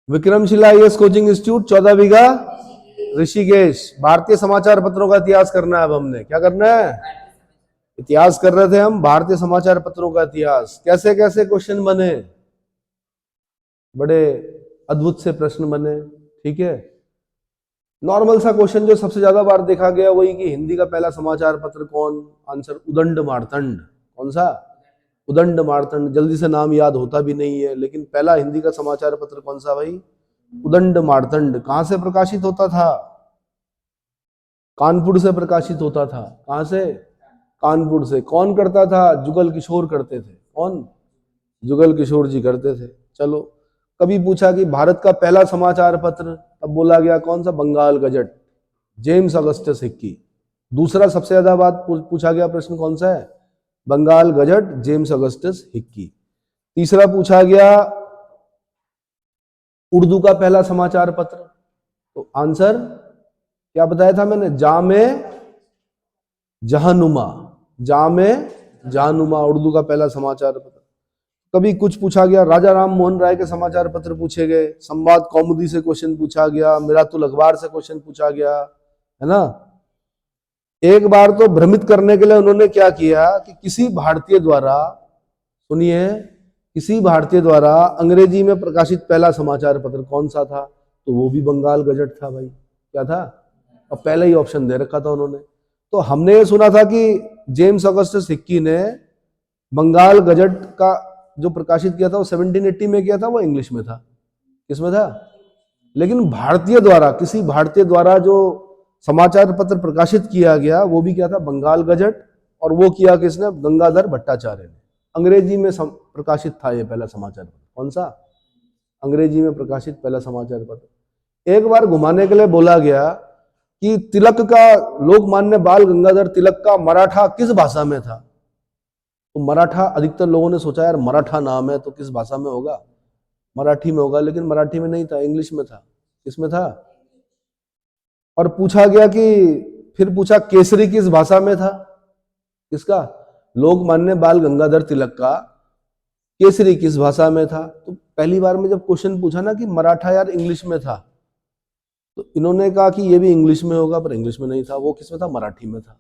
Vikramshila IAS coaching institute 14 बीघा ऋषिकेश। भारतीय समाचार पत्रों का इतिहास करना है अब हमने। क्या करना है? इतिहास कर रहे थे हम, भारतीय समाचार पत्रों का इतिहास। कैसे कैसे क्वेश्चन बने, बड़े अद्भुत से प्रश्न बने। ठीक है, नॉर्मल सा क्वेश्चन जो सबसे ज्यादा बार देखा गया वही कि हिंदी का पहला समाचार पत्र कौन? आंसर उदंड मार्तंड। कौन सा? उदंड मार्तंड। जल्दी से नाम याद होता भी नहीं है, लेकिन पहला हिंदी का समाचार पत्र कौन सा भाई? उदंड मार्तंड। कहां से प्रकाशित होता था? कानपुर से प्रकाशित होता था। कहां से? कानपुर से। कौन करता था? जुगल किशोर करते थे। कौन? जुगल किशोर जी करते थे। चलो, कभी पूछा कि भारत का पहला समाचार पत्र, तब बोला गया कौन सा? Bengal gazette, James Augustus Hicky. दूसरा सबसे ज्यादा बात पूछा गया प्रश्न कौन सा है? Bengal gazette, James Augustus Hicky. तीसरा पूछा गया उर्दू का पहला समाचार पत्र, तो आंसर क्या बताया था मैंने? जामे जहानुमा। जामे जहानुमा उर्दू का पहला समाचार पत्र। कभी कुछ पूछा गया, राजा राम मोहन राय के समाचार पत्र पूछे गए, संवाद कौमुदी से क्वेश्चन पूछा गया, मिरातुल अखबार से क्वेश्चन पूछा गया, है ना। एक बार तो भ्रमित करने के लिए उन्होंने क्या किया कि किसी भारतीय द्वारा, सुनिए, किसी भारतीय द्वारा अंग्रेजी में प्रकाशित पहला समाचार पत्र कौन सा था? तो वो भी बंगाल गजट था भाई। क्या था? और पहले ही ऑप्शन दे रखा था उन्होंने। तो हमने ये सुना था कि जेम्स अगस्टस हिक्की ने बंगाल गजट का जो प्रकाशित किया था वो 1780 में किया था, वो इंग्लिश में था। किसमें था? लेकिन भारतीय द्वारा, किसी भारतीय द्वारा जो समाचार पत्र प्रकाशित किया गया वो भी क्या था? बंगाल गजट। और वो किया किसने? गंगाधर भट्टाचार्य ने। अंग्रेजी में प्रकाशित था ये पहला समाचार पत्र। कौन सा? अंग्रेजी में प्रकाशित पहला समाचार पत्र। एक बार घुमाने के लिए बोला गया कि तिलक का, लोकमान्य बाल गंगाधर तिलक का मराठा किस भाषा में था? तो मराठा, अधिकतर लोगों ने सोचा यार मराठा नाम है तो किस भाषा में होगा? मराठी में होगा, लेकिन मराठी में नहीं था, इंग्लिश में था। किसमें था? और पूछा गया कि, फिर पूछा केसरी किस भाषा में था? किसका? लोकमान्य बाल गंगाधर तिलक का केसरी किस भाषा में था? तो पहली बार में जब क्वेश्चन पूछा ना कि मराठा यार इंग्लिश में था, तो इन्होंने कहा कि ये भी इंग्लिश में होगा, पर इंग्लिश में नहीं था। वो किसमें था? मराठी में था।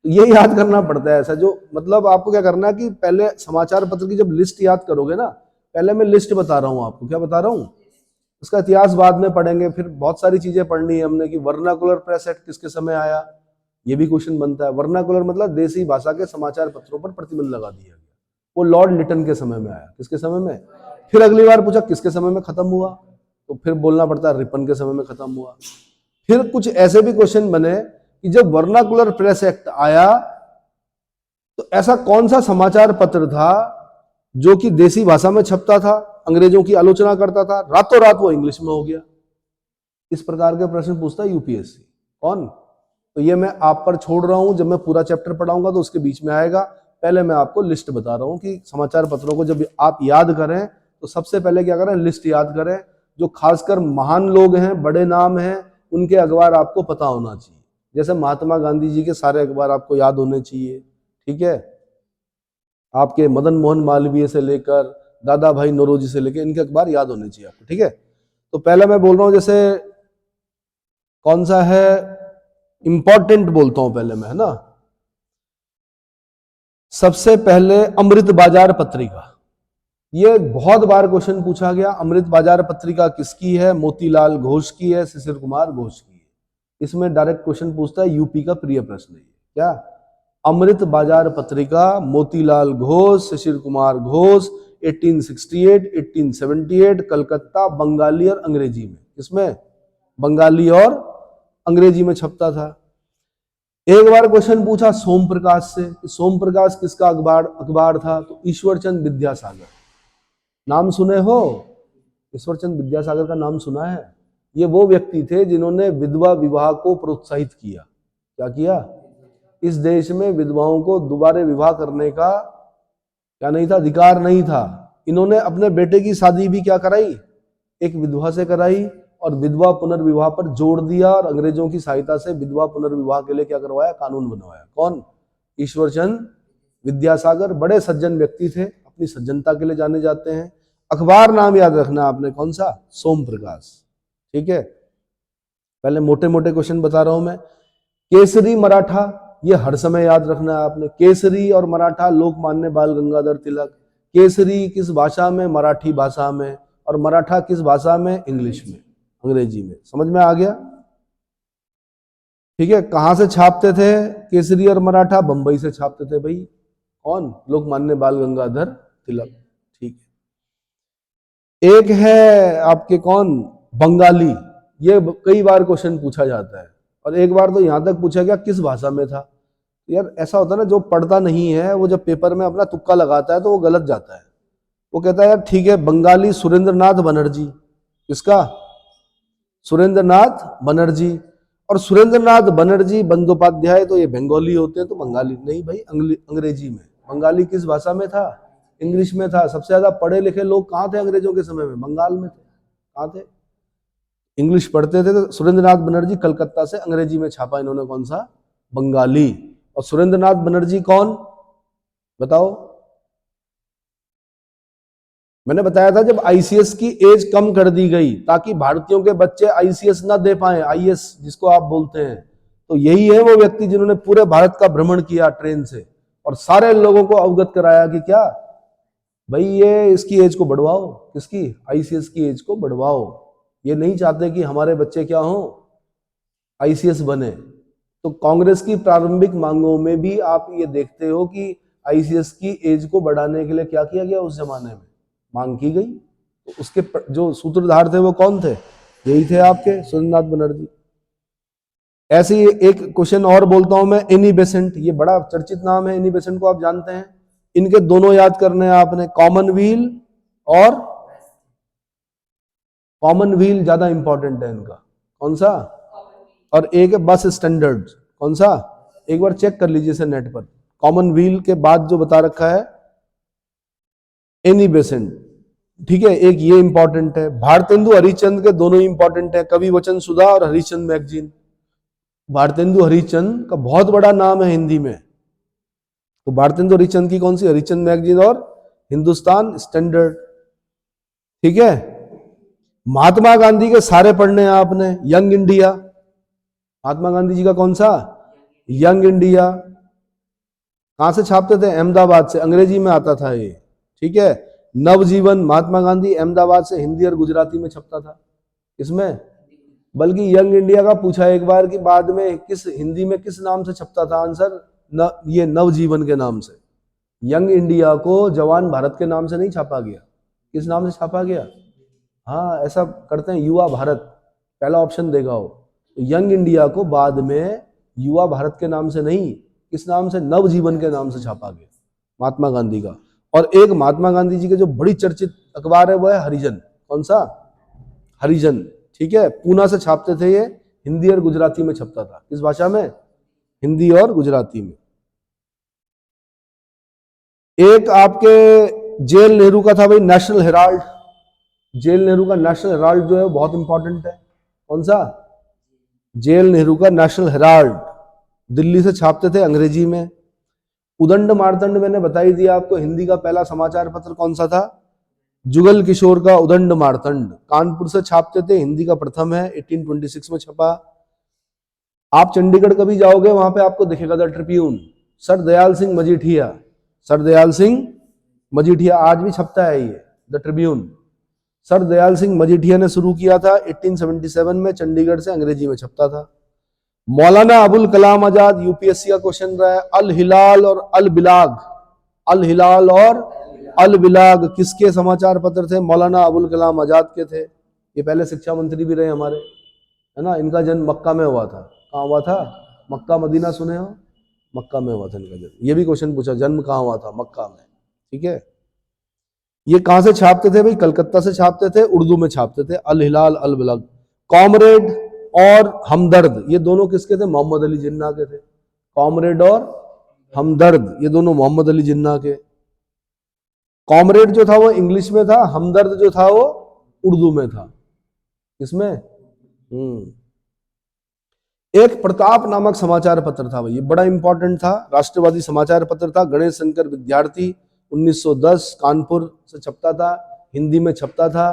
तो ये याद करना पड़ता है ऐसा, जो मतलब आपको क्या करना है कि पहले समाचार पत्र की जब लिस्ट याद करोगे ना, पहले मैं लिस्ट बता रहा हूं आपको। क्या बता रहा हूं? उसका इतिहास बाद में पढ़ेंगे। फिर बहुत सारी चीजें पढ़नी है हमने कि वर्नाकुलर प्रेस एक्ट किसके समय आया, ये भी क्वेश्चन बनता है। वर्नाकुलर मतलब देसी भाषा के समाचार पत्रों पर प्रतिबंध लगा दिया गया, वो लॉर्ड लिटन के समय में आया। किसके समय में? फिर अगली बार पूछा किसके समय में खत्म हुआ, तो फिर बोलना पड़ता है रिपन के समय में खत्म हुआ। फिर कुछ ऐसे भी क्वेश्चन बने कि जब वर्नाकुलर प्रेस एक्ट आया तो ऐसा कौन सा समाचार पत्र था जो कि देसी भाषा में छपता था, अंग्रेजों की आलोचना करता था, रातों रात वो इंग्लिश में हो गया? इस प्रकार के प्रश्न पूछता है यूपीएससी। कौन? तो ये मैं आप पर छोड़ रहा हूं, जब मैं पूरा चैप्टर पढ़ाऊंगा तो उसके बीच में आएगा। पहले मैं आपको लिस्ट बता रहा हूं कि समाचार पत्रों को जब आप याद करें तो सबसे पहले क्या करें? लिस्ट याद करें। जो खासकर महान लोग हैं, बड़े नाम हैं, उनके अखबार आपको पता होना चाहिए। जैसे महात्मा गांधी जी के सारे अखबार आपको याद होने चाहिए। ठीक है, आपके मदन मोहन मालवीय से लेकर दादा भाई नौरोजी से लेकर इनके अखबार याद होने चाहिए आपको। ठीक है, तो पहले मैं बोल रहा हूं, जैसे कौन सा है इंपॉर्टेंट बोलता हूं पहले मैं, है ना। सबसे पहले अमृत बाजार पत्रिका, ये बहुत बार क्वेश्चन पूछा गया। अमृत बाजार पत्रिका किसकी है? मोतीलाल घोष की है, शिशिर कुमार घोष की है। इसमें डायरेक्ट क्वेश्चन पूछता है, यूपी का प्रिय प्रश्न है। क्या? अमृत बाजार पत्रिका, मोतीलाल घोष, शिशिर कुमार घोष, 1868, 1878, कलकत्ता, बंगाली और अंग्रेजी में। किसमें? बंगाली और अंग्रेजी में छपता था। एक बार क्वेश्चन पूछा सोम प्रकाश से, सोम प्रकाश किसका अखबार था? तो ईश्वरचंद विद्यासागर। नाम सुने हो? ईश्वरचंद विद्यासागर का नाम सुना है? ये वो व्यक्ति थे जिन्होंने विधवा विवाह को प्रोत्साहित किया। क्या किया? इस देश में विधवाओं को दोबारा विवाह करने का क्या नहीं था? अधिकार नहीं था। इन्होंने अपने बेटे की शादी भी क्या कराई? एक विधवा से कराई, और विधवा पुनर्विवाह पर जोर दिया, और अंग्रेजों की सहायता से विधवा पुनर्विवाह के लिए क्या करवाया? कानून बनवाया। कौन? ईश्वरचंद विद्यासागर। बड़े सज्जन व्यक्ति थे, अपनी सज्जनता के लिए जाने जाते हैं। अखबार नाम याद रखना आपने, कौन सा? सोम प्रकाश। ठीक है, पहले मोटे मोटे क्वेश्चन बता रहा हूं मैं। केसरी मराठा, ये हर समय याद रखना है आपने। केसरी और मराठा, लोकमान्य बाल गंगाधर तिलक। केसरी किस भाषा में? मराठी भाषा में। और मराठा किस भाषा में? इंग्लिश में, अंग्रेजी में। समझ में आ गया? ठीक है, कहां से छापते थे केसरी और मराठा? बंबई से छापते थे भाई। कौन? लोकमान्य बाल गंगाधर तिलक। ठीक है, एक है आपके कौन? बंगाली। ये कई बार क्वेश्चन पूछा जाता है, और एक बार तो यहां तक पूछा गया किस भाषा में था। यार ऐसा होता है ना, जो पढ़ता नहीं है वो जब पेपर में अपना तुक्का लगाता है तो वो गलत जाता है। वो कहता है यार ठीक है, बंगाली सुरेंद्रनाथ बनर्जी। किसका? सुरेंद्रनाथ बनर्जी। और सुरेंद्रनाथ बनर्जी बंदोपाध्याय, तो ये बंगाली होते हैं, तो बंगाली नहीं भाई, अंग्रेजी में। बंगाली किस भाषा में था? इंग्लिश में था। सबसे ज्यादा पढ़े लिखे लोग कहाँ थे अंग्रेजों के समय में? बंगाल में थे। कहाँ थे? इंग्लिश पढ़ते थे। तो सुरेंद्रनाथ बनर्जी कलकत्ता से अंग्रेजी में छापा इन्होंने, कौन सा? बंगाली। और सुरेंद्रनाथ बनर्जी कौन? बताओ। मैंने बताया था जब आईसीएस की एज कम कर दी गई ताकि भारतीयों के बच्चे आईसीएस ना दे पाए, आईएएस जिसको आप बोलते हैं, तो यही है वो व्यक्ति जिन्होंने पूरे भारत का भ्रमण किया ट्रेन से और सारे लोगों को अवगत कराया कि क्या भाई ये इसकी एज को बढ़वाओ। किसकी? आईसीएस की एज को बढ़वाओ। ये नहीं चाहते कि हमारे बच्चे क्या हो? आईसीएस बने। तो कांग्रेस की प्रारंभिक मांगों में भी आप ये देखते हो कि आईसीएस की एज को बढ़ाने के लिए क्या किया गया? उस जमाने में मांग की गई। तो उसके जो सूत्रधार थे वो कौन थे? यही थे आपके सुरेंद्रनाथ बनर्जी। ऐसे ही एक क्वेश्चन और बोलता हूं मैं, एनी बेसेंट। ये बड़ा चर्चित नाम है, एनी बेसेंट को आप जानते हैं। इनके दोनों याद करने हैं आपने, कॉमनवेल और कॉमनवेल ज्यादा इंपॉर्टेंट है इनका। कौन सा? और एक है बस स्टैंडर्ड। कौन सा? एक बार चेक कर लीजिए इसे नेट पर। कॉमनवेल के बाद जो बता रखा है एनी बेसेंट। ठीक है, एक ये इंपॉर्टेंट है। भारतेंदु हरिश्चंद्र के दोनों इंपॉर्टेंट है, कवि वचन सुधा और हरिश्चंद्र मैगजीन। भारतेंदु हरिश्चंद्र का बहुत बड़ा नाम है हिंदी में, तो भारतेंदु हरिश्चंद्र की कौन सी? हरिश्चंद्र मैगजीन और हिंदुस्तान स्टैंडर्ड। ठीक है, महात्मा गांधी के सारे पढ़ने हैं आपने। यंग इंडिया, महात्मा गांधी जी का कौन सा? Young India. कहां से छापते थे? अहमदाबाद से, अंग्रेजी में आता था ये। ठीक है, नवजीवन, महात्मा गांधी अहमदाबाद से हिंदी और गुजराती में छपता था। इसमें बल्कि यंग इंडिया का पूछा एक बार कि बाद में किस हिंदी में किस नाम से छपता था? आंसर ये नवजीवन के नाम से। यंग इंडिया को जवान भारत के नाम से नहीं छापा गया। किस नाम से छापा गया? हाँ, ऐसा करते हैं, युवा भारत पहला ऑप्शन देगा हो। तो यंग इंडिया को बाद में युवा भारत के नाम से नहीं, किस नाम से? नवजीवन के नाम से छापा गया, महात्मा गांधी का। और एक महात्मा गांधी जी के जो बड़ी चर्चित अखबार है वो है हरिजन। कौन सा? हरिजन। ठीक है, पूना से छापते थे ये, हिंदी और गुजराती में छपता था। किस भाषा में? हिंदी और गुजराती में। एक आपके जेल नेहरू का था भाई, नेशनल हेराल्ड। जेल नेहरू का नेशनल हेराल्ड जो है बहुत इंपॉर्टेंट है। कौन सा? जेल नेहरू का नेशनल हेराल्ड। दिल्ली से छापते थे अंग्रेजी में। उदंड मार्तंड मैंने बता ही दिया आपको, हिंदी का पहला समाचार पत्र कौन सा था? जुगल किशोर का उदंड मार्तंड। कानपुर से छापते थे, हिंदी का प्रथम है, 1826 में छपा। आप चंडीगढ़ कभी जाओगे वहां पे आपको दिखेगा the Tribune, sir Dayal Singh Majithia. Sir Dayal Singh Majithia, आज भी छपता है ये the Tribune. Sir Dayal Singh Majithia ने शुरू किया था 1877 में, चंडीगढ़ से अंग्रेजी में छपता था। मौलाना अबुल कलाम आजाद, यूपीएससी का क्वेश्चन रहा है, अल हिलाल और अल बिलाग। अल हिलाल और अल बिलाग किसके समाचार पत्र थे? मौलाना अबुल कलाम आजाद के थे। ये पहले शिक्षा मंत्री भी रहे हमारे, है ना। इनका जन्म मक्का में हुआ था। कहाँ हुआ था? मक्का मदीना सुने हो? मक्का में हुआ था इनका जन्म। ये भी क्वेश्चन पूछा, जन्म कहाँ हुआ था? मक्का में। ठीक है, ये कहां से छापते थे भाई? कलकत्ता से छापते थे, उर्दू में छापते थे, अल हिलाल अल बिलाग। कॉमरेड और हमदर्द, ये दोनों किसके थे? मोहम्मद अली जिन्ना के थे। कॉमरेड और हमदर्द ये दोनों मोहम्मद अली जिन्ना के। कॉमरेड जो था वो इंग्लिश में था, हमदर्द जो था वो उर्दू में था। किसमें? एक प्रताप नामक समाचार पत्र था भाई, ये बड़ा इंपॉर्टेंट था, राष्ट्रवादी समाचार पत्र था। गणेश शंकर विद्यार्थी, 1910 कानपुर से छपता था। हिंदी में छपता था।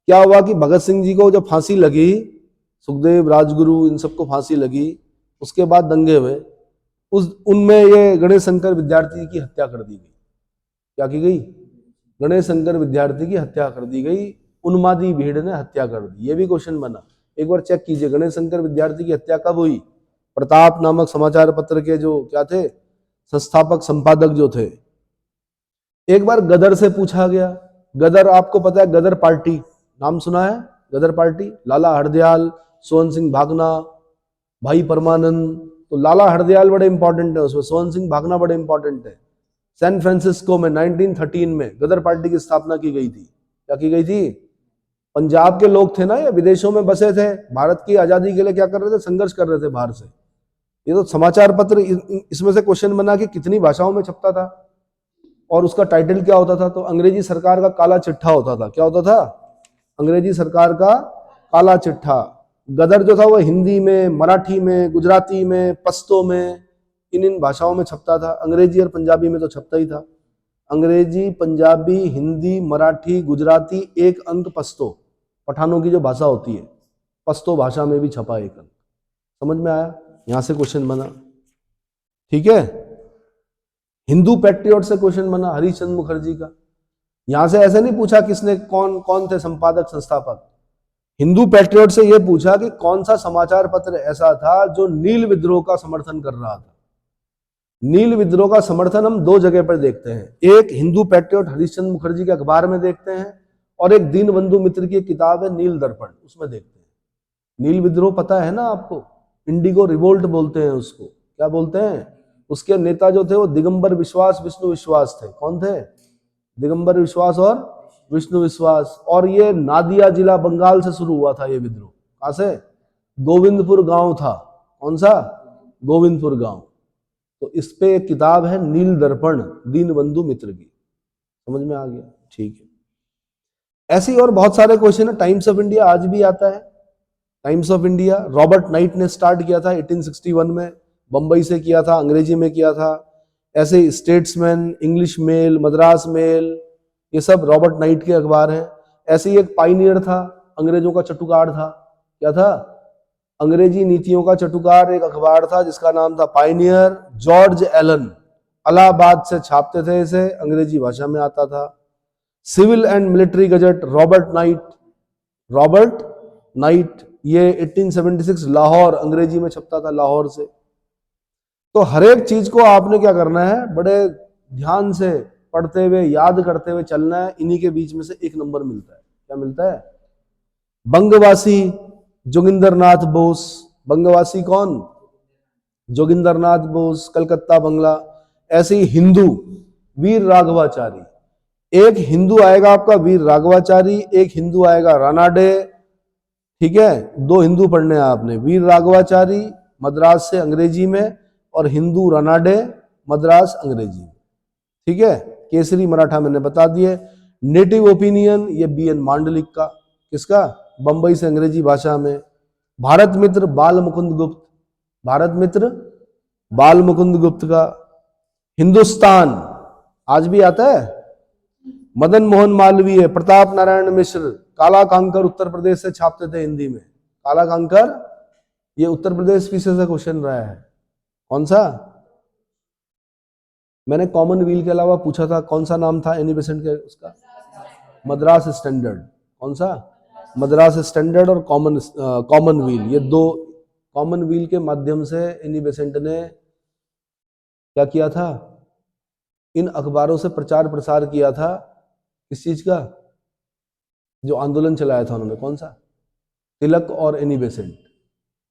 क्या हुआ कि भगत सिंह जी को जब फांसी लगी, सुखदेव, राजगुरु, इन सबको फांसी लगी, उसके बाद दंगे हुए, उनमें ये गणेश शंकर विद्यार्थी की हत्या कर दी गई। क्या की गई? गणेश शंकर विद्यार्थी की हत्या कर दी गई, उन्मादी भीड़ ने हत्या कर दी। ये भी क्वेश्चन बना, एक बार चेक कीजिए, गणेश शंकर विद्यार्थी की हत्या कब हुई? प्रताप नामक समाचार पत्र के जो क्या थे, संस्थापक संपादक जो थे। एक बार गदर से पूछा गया, गदर आपको पता है, गदर पार्टी नाम सुना है? गदर पार्टी, लाला हरदयाल, सोहन सिंह भागना, भाई परमानंद। तो लाला हरदयाल बड़े इंपॉर्टेंट है उसमें, सोहन सिंह भागना बड़े इंपॉर्टेंट है। सैन फ्रांसिस्को में 1913 में गदर पार्टी की स्थापना की गई थी। क्या की गई थी? पंजाब के लोग थे ना, ये विदेशों में बसे थे, भारत की आजादी के लिए क्या कर रहे थे? संघर्ष कर रहे थे बाहर से। ये तो समाचार पत्र, इसमें से क्वेश्चन बना कि कितनी भाषाओं में छपता था और उसका टाइटल क्या होता था? तो अंग्रेजी सरकार का काला चिट्ठा होता था। क्या होता था? अंग्रेजी सरकार का काला चिट्ठा। गदर जो था वो हिंदी में, मराठी में, गुजराती में, पश्तो में, इन भाषाओं में छपता था। अंग्रेजी और पंजाबी में तो छपता ही था। अंग्रेजी, पंजाबी, हिंदी, मराठी, गुजराती, एक अंक पश्तो, पठानों की जो भाषा होती है, पश्तो भाषा में भी छपा एक अंक। समझ में आया? यहां से क्वेश्चन बना, ठीक है। हिंदू पैट्रियट से क्वेश्चन बना, हरिश्चंद्र मुखर्जी का। यहां से ऐसे नहीं पूछा किसने, कौन कौन थे संपादक, संस्थापक। हिंदू पैट्रियट से यह पूछा कि कौन सा समाचार पत्र ऐसा था जो नील विद्रोह का समर्थन कर रहा था। नील विद्रोह का समर्थन हम दो जगह पर देखते हैं, एक हिंदू पैट्रियट हरिश्चंद्र मुखर्जी के अखबार में देखते हैं, और एक दीनबंधु मित्र की किताब है नील दर्पण, उसमें देखते हैं। नील विद्रोह पता है ना आपको? इंडिगो रिवोल्ट बोलते हैं उसको। क्या बोलते हैं? उसके नेता जो थे वो दिगंबर विश्वास, विष्णु विश्वास थे। कौन थे? दिगंबर विश्वास और विष्णु विश्वास। और ये नादिया जिला बंगाल से शुरू हुआ था ये विद्रोह। कहां से? गोविंदपुर गांव था। कौन सा? गोविंदपुर गांव। तो इस पे एक किताब है नील दर्पण, दीनबंधु मित्र की। समझ में आ गया? ठीक है। ऐसे और बहुत सारे क्वेश्चन है। टाइम्स ऑफ इंडिया आज भी आता है। Times of India Robert night ने स्टार्ट किया था 1861 में, बंबई से किया था, अंग्रेजी में किया था। ऐसे Statesman, English Mail, Madras Mail, ये सब रॉबर्ट नाइट के अखबार हैं। ऐसे ही एक पाइनियर था, अंग्रेजों का चटुकार था। क्या था? अंग्रेजी नीतियों का चटुकार एक अखबार था जिसका नाम था पाइनियर। जॉर्ज एलन इलाहाबाद से छापते थे इसे, अंग्रेजी भाषा में आता था। Civil and Military Gazette Robert Knight, Robert Knight, ये 1876 लाहौर, अंग्रेजी में छपता था लाहौर से। तो हर एक चीज को आपने क्या करना है, बड़े ध्यान से पढ़ते हुए, याद करते हुए चलना है। इन्हीं के बीच में से एक नंबर मिलता है। क्या मिलता है? बंगवासी जोगिंदरनाथ बोस। बंगवासी कौन? जोगिंदरनाथ बोस, कलकत्ता बंगला। ऐसे ही हिंदू वीर राघवाचारी। एक हिंदू आएगा आपका वीर राघवाचारी, एक हिंदू आएगा रानाडे। ठीक है, दो हिंदू पढ़ने हैं आपने, वीर राघवाचारी मद्रास से अंग्रेजी में, और हिंदू रानाडे मद्रास अंग्रेजी में। ठीक है, केसरी मराठा मैंने बता दिए। नेटिव ओपिनियन ये BN मांडलिक का, किसका? बंबई से अंग्रेजी भाषा में। भारत मित्र बाल मुकुंद गुप्त, भारत मित्र बाल मुकुंद गुप्त का। हिंदुस्तान आज भी आता है, मदन मोहन मालवीय, प्रताप नारायण मिश्र। काला कांकर उत्तर प्रदेश से छापते थे हिंदी में। काला कांकर ये उत्तर प्रदेश पीछे से क्वेश्चन रहा है। कौन सा? मैंने कॉमनवेल्थ के अलावा पूछा था, कौन सा नाम था एनी बेसेंट के उसका? मद्रास स्टैंडर्ड। कौन सा? मद्रास स्टैंडर्ड और कॉमनवेल्थ, ये दो। कॉमनवेल्थ के माध्यम से एनी बेसेंट ने क्या किया था? इन अखबारों से प्रचार प्रसार किया था। किस चीज का? जो आंदोलन चलाया था उन्होंने। कौन सा? तिलक और एनी बेसेंट।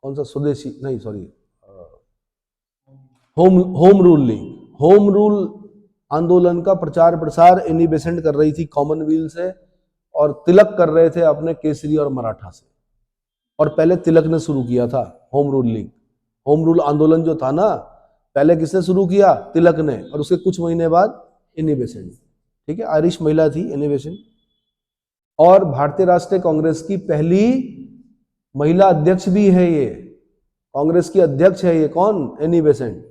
कौन सा? स्वदेशी नहीं, sorry, home rule league. Home rule आंदोलन का प्रचार प्रसार एनी बेसेंट कर रही थी कॉमनवेल्थ से, और तिलक कर रहे थे अपने केसरी और मराठा से। और पहले तिलक ने शुरू किया था home rule league. Home rule आंदोलन जो था ना, पहले किसने शुरू किया? तिलक ने, और उसके कुछ महीने बाद एनी बेसेंट। ठीक है, आयरिश महिला थी एनी बेसेंट, और भारतीय राष्ट्रीय कांग्रेस की पहली महिला अध्यक्ष भी है ये। कांग्रेस की अध्यक्ष है ये। कौन? Annie Besant.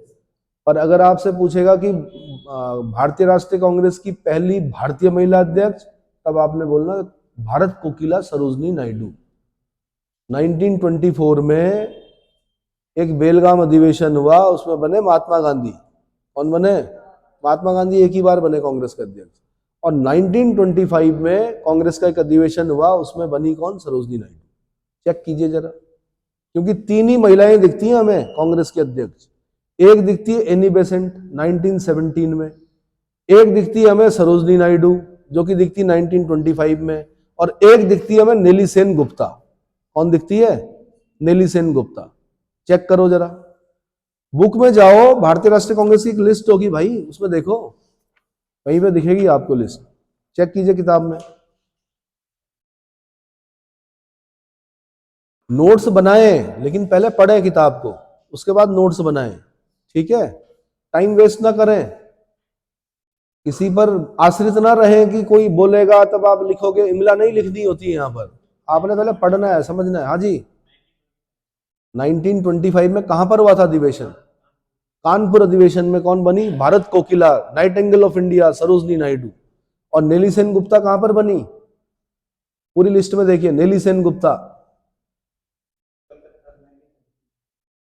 पर अगर आपसे पूछेगा कि भारतीय राष्ट्रीय कांग्रेस की पहली भारतीय महिला अध्यक्ष, तब आपने बोलना भारत कोकिला सरोजनी नायडू। 1924 में एक बेलगाम अधिवेशन हुआ, उसमें बने महात्मा गांधी। कौन बने? महात्मा गांधी एक ही बार बने कांग्रेस के अध्यक्ष। और 1925 में कांग्रेस का एक अधिवेशन हुआ, उसमें बनी कौन? सरोजनी नायडू। चेक कीजिए जरा, क्योंकि तीन ही महिलाएं दिखती हैं हमें कांग्रेस के अध्यक्ष। एक दिखती है एनी बेसेंट 1917 में, एक दिखती है हमें सरोजनी नायडू जो कि दिखती 1925 में, और एक दिखती है हमें नेली सेन गुप्ता। कौन दिखती है? नेली सेन गुप्ता। चेक करो जरा, बुक में जाओ, भारतीय राष्ट्रीय कांग्रेस की एक लिस्ट होगी भाई, उसमें देखो, कहीं पे दिखेगी आपको लिस्ट। चेक कीजिए किताब में। नोट्स बनाए, लेकिन पहले पढ़े किताब को, उसके बाद नोट्स बनाएं, ठीक है? टाइम वेस्ट ना करें, किसी पर आश्रित ना रहें कि कोई बोलेगा तब आप लिखोगे। इमला नहीं लिखनी होती है यहाँ पर, आपने पहले पढ़ना है, समझना है। हाँ जी, 1925 में कहां पर हुआ था अधिवेशन? कानपुर अधिवेशन में कौन बनी? Bharat Kokila, nightingale of India, Sarojini Naidu. और नेली सेन गुप्ता कहां पर बनी? पूरी लिस्ट में देखिए, नेली सेन गुप्ता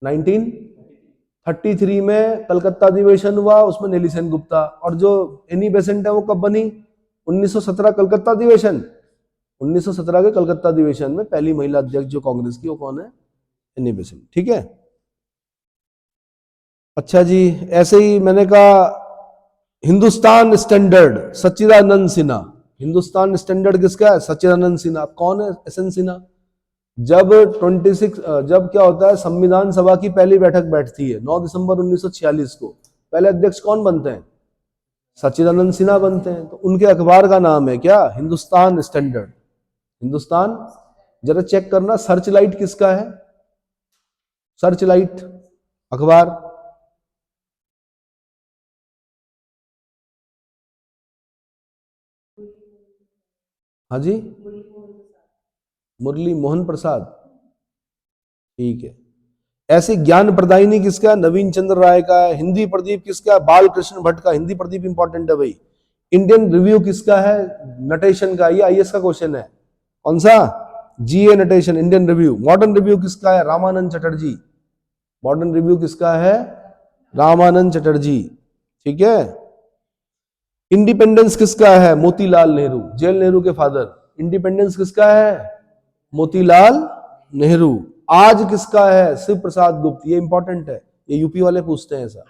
1933 में कलकत्ता अधिवेशन हुआ, उसमें नेली सेन गुप्ता। और जो एनी बेसेंट है वो कब बनी? 1917 कलकत्ता अधिवेशन। 1917 के कलकत्ता अधिवेशन में पहली महिला अध्यक्ष जो कांग्रेस की, वो कौन है? एनी बेसेंट, ठीक है? अच्छा जी, ऐसे ही मैंने कहा हिंदुस्तान स्टैंडर्ड, सच्चिदानंद सिन्हा। हिंदुस्तान स्टैंडर्ड किसका है? सच्चिदानंद सिन्हा। कौन है एस एन सिन्हा? जब क्या होता है, संविधान सभा की पहली बैठक बैठती है 9 दिसंबर 1946 को, पहले अध्यक्ष कौन बनते हैं? सच्चिदानंद सिन्हा बनते हैं। तो उनके अखबार का नाम है क्या? हिंदुस्तान स्टैंडर्ड। हिंदुस्तान, जरा चेक करना सर्च लाइट किसका है? सर्च लाइट अखबार, हाँ जी, मुरली मोहन प्रसाद, ठीक है। ऐसे ज्ञान प्रदायिनी किसका? नवीन चंद्र राय का है। हिंदी प्रदीप किसका? बाल कृष्ण भट्ट का। हिंदी प्रदीप इंपॉर्टेंट है भाई। इंडियन रिव्यू किसका है? नटेशन का। ये आईएएस का क्वेश्चन है। कौन सा? GA Natesan, Indian Review. Modern Review किसका है? रामानंद चटर्जी। मॉडर्न रिव्यू किसका है? रामानंद चटर्जी, ठीक है। इंडिपेंडेंस किसका है? मोतीलाल नेहरू, जेल नेहरू के फादर। इंडिपेंडेंस किसका है? मोतीलाल नेहरू। आज किसका है? शिव प्रसाद गुप्त। ये इंपॉर्टेंट है, ये यूपी वाले पूछते हैं ऐसा।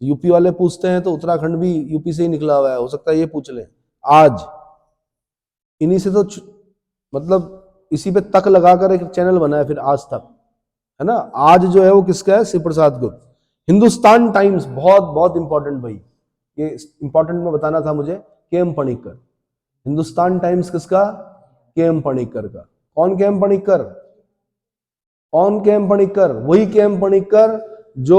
यूपी वाले पूछते हैं तो उत्तराखंड भी यूपी से ही निकला हुआ है, हो सकता है ये पूछ लें। आज इन्हीं से तो मतलब इसी पे तक लगाकर एक चैनल बना है फिर आज तक, है ना। आज जो है वो किसका है? शिव प्रसाद गुप्त। हिंदुस्तान टाइम्स बहुत बहुत इंपॉर्टेंट भाई, ये इंपॉर्टेंट में बताना था मुझे। के एम पणिक्कर। हिंदुस्तान टाइम्स किसका? के एम पणिक्कर का। कौन के एम पणिक्कर? कौन के एम पणिक्कर? वही के एम पणिक्कर जो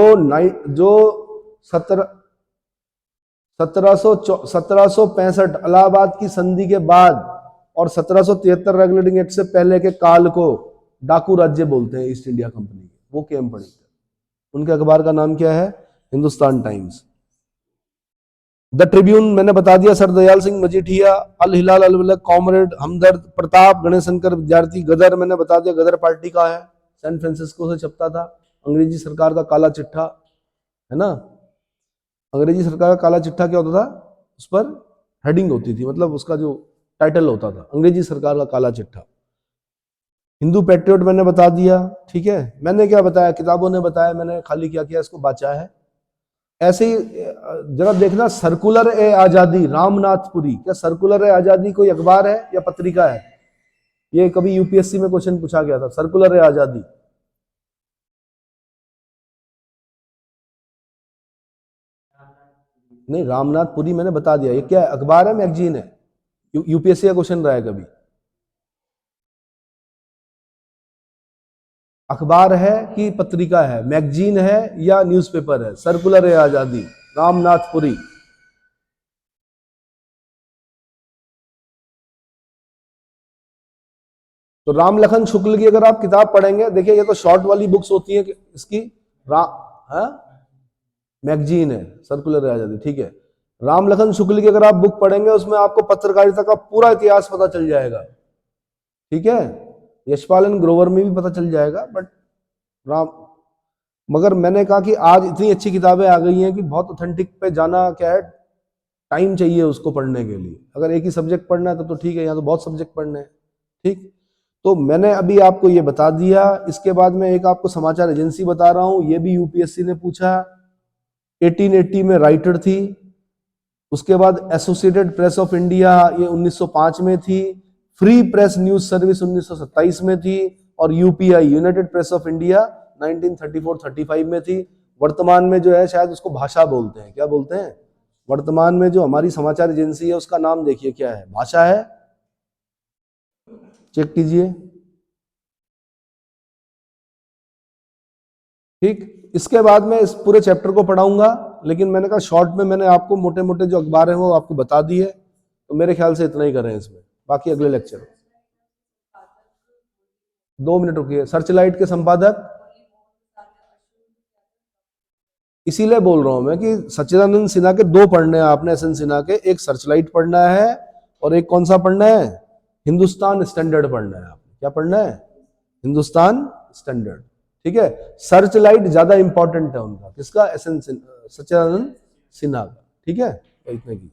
1765 इलाहाबाद की संधि के बाद और 1773 रेगुलेटिंग एक्ट से पहले के काल को डाकू राज्य बोलते हैं ईस्ट इंडिया कंपनी के, वो के एम पणिक्कर। उनके अखबार का नाम क्या है? हिंदुस्तान टाइम्स। द ट्रिब्यून मैंने बता दिया, सर दयाल सिंह मजीठिया। अल हिलाल अल वलक, कॉमरेड हमदर्द, प्रताप, गणेश शंकर विद्यार्थी। गदर मैंने बता दिया, गदर पार्टी का है, सैन फ्रांसिस्को से छपता था। अंग्रेजी सरकार का काला चिट्ठा, है ना। अंग्रेजी सरकार का काला चिट्ठा क्या होता था? उस पर हेडिंग होती थी, मतलब उसका जो टाइटल होता था, अंग्रेजी सरकार का काला चिट्ठा। हिंदू पैट्रियट मैंने बता दिया, ठीक है। मैंने क्या बताया? किताबों ने बताया, मैंने खाली क्या किया? इसको बांचा है। ऐसे ही जरा देखना, सर्कुलर ए आजादी, रामनाथपुरी। क्या सर्कुलर ए आजादी कोई अखबार है या पत्रिका है? ये कभी यूपीएससी में क्वेश्चन पूछा गया था, सर्कुलर ए आजादी। नहीं, रामनाथपुरी मैंने बता दिया। ये क्या है? अखबार है, मैगजीन है? यूपीएससी का क्वेश्चन रहा है कभी? अखबार है कि पत्रिका है? मैगजीन है या न्यूज़पेपर है? सर्कुलर ए आजादी, रामनाथपुरी। तो राम लखन शुक्ल की अगर आप किताब पढ़ेंगे, देखिए ये तो शॉर्ट वाली बुक्स होती है इसकी। मैगजीन है, सर्कुलर ए आजादी, ठीक है। राम लखन शुक्ल की अगर आप बुक पढ़ेंगे उसमें आपको पत्रकारिता का पूरा इतिहास पता चल जाएगा, ठीक है। यशपाल एंड ग्रोवर में भी पता चल जाएगा, बट राम, मगर मैंने कहा कि आज इतनी अच्छी किताबें आ गई हैं कि बहुत ऑथेंटिक पे जाना क्या है, टाइम चाहिए उसको पढ़ने के लिए। अगर एक ही सब्जेक्ट पढ़ना है तो ठीक है, यहाँ तो बहुत सब्जेक्ट पढ़ने हैं, ठीक। तो मैंने अभी आपको ये बता दिया। इसके बाद में एक आपको समाचार एजेंसी बता रहा हूं, ये भी यूपीएससी ने पूछा। 1880 में राइटर थी। उसके बाद एसोसिएटेड प्रेस ऑफ इंडिया, ये 1905 में थी। फ्री प्रेस न्यूज सर्विस 1927 में थी। और UPI, United press of India, 1934-35 में थी। वर्तमान में जो है शायद उसको भाषा बोलते हैं, क्या बोलते हैं, वर्तमान में जो हमारी समाचार एजेंसी है उसका नाम देखिए क्या है, भाषा है, चेक कीजिए, ठीक। इसके बाद मैं इस पूरे चैप्टर को पढ़ाऊंगा, लेकिन मैंने कहा शॉर्ट में मैंने आपको मोटे मोटे जो अखबार हैं वो आपको बता दिए, तो मेरे ख्याल से इतना ही करें इसमें, बाकी अगले लेक्चर। 2 मिनट रुकिए। सर्चलाइट के संपादक, इसीलिए बोल रहा हूं मैं कि सच्चिदानंद सिन्हा के 2 पढ़ने हैं आपने, एस एन सिन्हा के, एक सर्चलाइट पढ़ना है और एक कौन सा पढ़ना है, हिंदुस्तान स्टैंडर्ड पढ़ना है आपने। क्या पढ़ना है, हिंदुस्तान स्टैंडर्ड, ठीक है। सर्चलाइट ज्यादा इंपॉर्टेंट है उनका, किसका, एस एन सच्चिदानंद सिन्हा का, ठीक है। इतना की